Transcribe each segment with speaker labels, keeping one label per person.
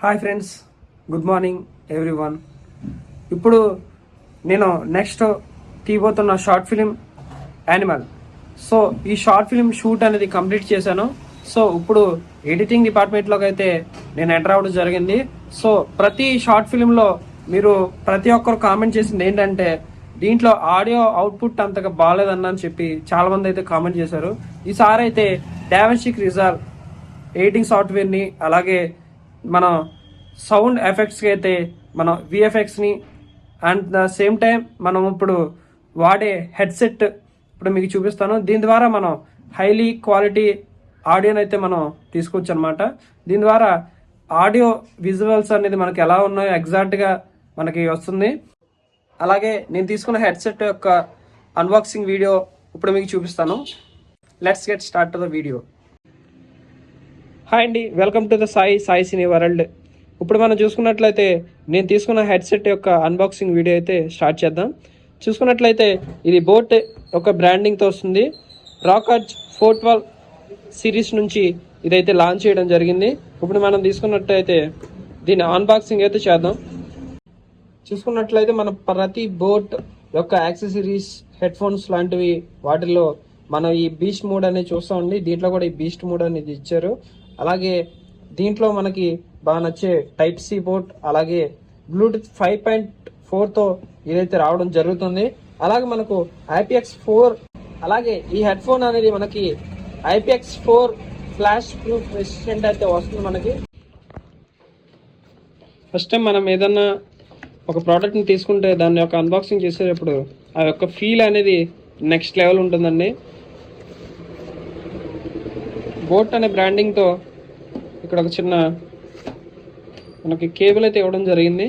Speaker 1: Hi friends, good morning everyone. ఇప్పుడు నేను next తీయబోతున్న షార్ట్ ఫిలిం యానిమల్. సో ఈ షార్ట్ ఫిలిం షూట్ అనేది కంప్లీట్ చేశాను. సో ఇప్పుడు ఎడిటింగ్ డిపార్ట్మెంట్లోకి అయితే నేను ఎంటర్ అవ్వడం జరిగింది. సో ప్రతి షార్ట్ ఫిలింలో మీరు ప్రతి ఒక్కరు కామెంట్ చేసింది ఏంటంటే దీంట్లో ఆడియో అవుట్పుట్ అంతగా బాగాలేదన్న అని చెప్పి చాలా మంది అయితే కామెంట్ చేశారు. ఈసారి అయితే డావిన్సీ రిజాల్వ్ ఎడిటింగ్ సాఫ్ట్వేర్ని అలాగే మన సౌండ్ ఎఫెక్ట్స్కి అయితే మన విఎఫ్ఎక్స్ని అండ్ ద సేమ్ టైం మనం ఇప్పుడు వాడే హెడ్సెట్ ఇప్పుడు మీకు చూపిస్తాను. దీని ద్వారా మనం హైలీ క్వాలిటీ ఆడియోని అయితే మనం తీసుకోవచ్చు అనమాట. దీని ద్వారా ఆడియో విజువల్స్ అనేది మనకి ఎలా ఉన్నాయో ఎగ్జాక్ట్గా మనకి వస్తుంది. అలాగే నేను తీసుకున్న హెడ్సెట్ యొక్క అన్బాక్సింగ్ వీడియో ఇప్పుడు మీకు చూపిస్తాను. Let's get start to the video. Hi అండి, welcome to the Sai cine world. ఇప్పుడు మనం చూసుకున్నట్లయితే నేను తీసుకున్న హెడ్సెట్ యొక్క అన్బాక్సింగ్ వీడియో అయితే స్టార్ట్ చేద్దాం. చూసుకున్నట్లయితే ఇది బోట్ యొక్క బ్రాండింగ్తో వస్తుంది. రాకర్జ్ 412 సిరీస్ నుంచి ఇదైతే లాంచ్ చేయడం జరిగింది. ఇప్పుడు మనం తీసుకున్నట్లయితే దీని అన్బాక్సింగ్ అయితే చేద్దాం. చూసుకున్నట్లయితే మన ప్రతి బోట్ యొక్క యాక్సెసరీస్, హెడ్ ఫోన్స్ లాంటివి వాటిల్లో మనం ఈ బీస్ట్ మోడ్ అనేది చూస్తామండి. దీంట్లో కూడా ఈ బీస్ట్ మోడ్ అనేది ఇచ్చారు. అలాగే దీంట్లో మనకి బాగా నచ్చే టైప్ సి పోర్ట్, అలాగే బ్లూటూత్ 5.4తో ఇదైతే రావడం జరుగుతుంది. అలాగే మనకు IPX4, అలాగే ఈ హెడ్ ఫోన్ అనేది మనకి IPX4 ఫ్లాష్ ప్రూఫ్ రెసిస్టెంట్ అయితే వస్తుంది. మనకి ఫస్ట్ టైం మనం ఏదన్నా ఒక ప్రోడక్ట్ని తీసుకుంటే దాని యొక్క అన్బాక్సింగ్ చేసేటప్పుడు ఆ యొక్క ఫీల్ అనేది నెక్స్ట్ లెవెల్ ఉంటుందండి. బోట్ అనే బ్రాండింగ్తో ఇక్కడ ఒక చిన్న మనకి కేబుల్ అయితే ఇవ్వడం జరిగింది.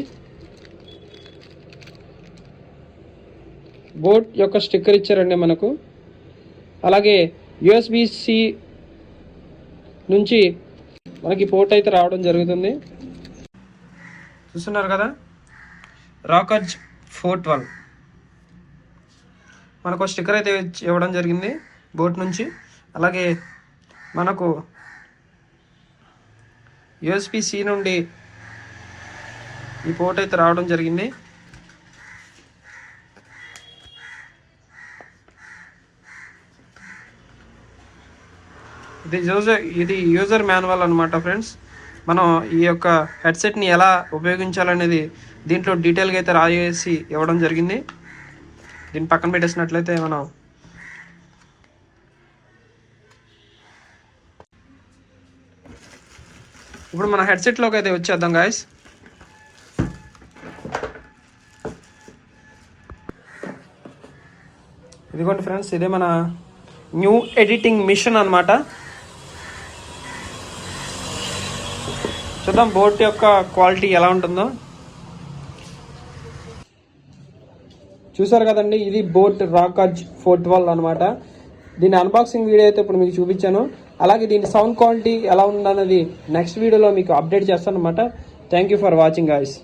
Speaker 1: బోట్ యొక్క స్టిక్కర్ ఇచ్చారండి మనకు. అలాగే USB-C నుంచి మనకి పోర్ట్ అయితే రావడం జరుగుతుంది. చూస్తున్నారు కదా, రాకర్జ్ 412 మనకు స్టిక్కర్ అయితే ఇవ్వడం జరిగింది బోట్ నుంచి. అలాగే మనకు USB-C నుండి ఈ పోర్ట్ అయితే రావడం జరిగింది. ఇది యూజర్ మాన్యువల్ అనమాట ఫ్రెండ్స్. మనం ఈ యొక్క హెడ్సెట్ని ఎలా ఉపయోగించాలనేది దీంట్లో డీటెయిల్గా అయితే రాయేసి ఇవ్వడం జరిగింది. దీన్ని పక్కన పెట్టేసినట్లయితే మనం ఇప్పుడు మన హెడ్సెట్లోకి అయితే వచ్చేద్దాం గాయస్. ఇదిగోండి ఫ్రెండ్స్, ఇదే మన న్యూ ఎడిటింగ్ మిషన్ అనమాట. చూద్దాం బోట్ యొక్క క్వాలిటీ ఎలా ఉంటుందో. చూసారు కదండి, ఇది బోట్ రాకర్జ్ 412 అనమాట. దీని అన్బాక్సింగ్ వీడియో అయితే ఇప్పుడు మీకు చూపించాను. అలాగే దీని సౌండ్ క్వాలిటీ ఎలా ఉందన్నది నెక్స్ట్ వీడియోలో మీకు అప్డేట్ చేస్తాను అనమాట. Thank you for watching guys.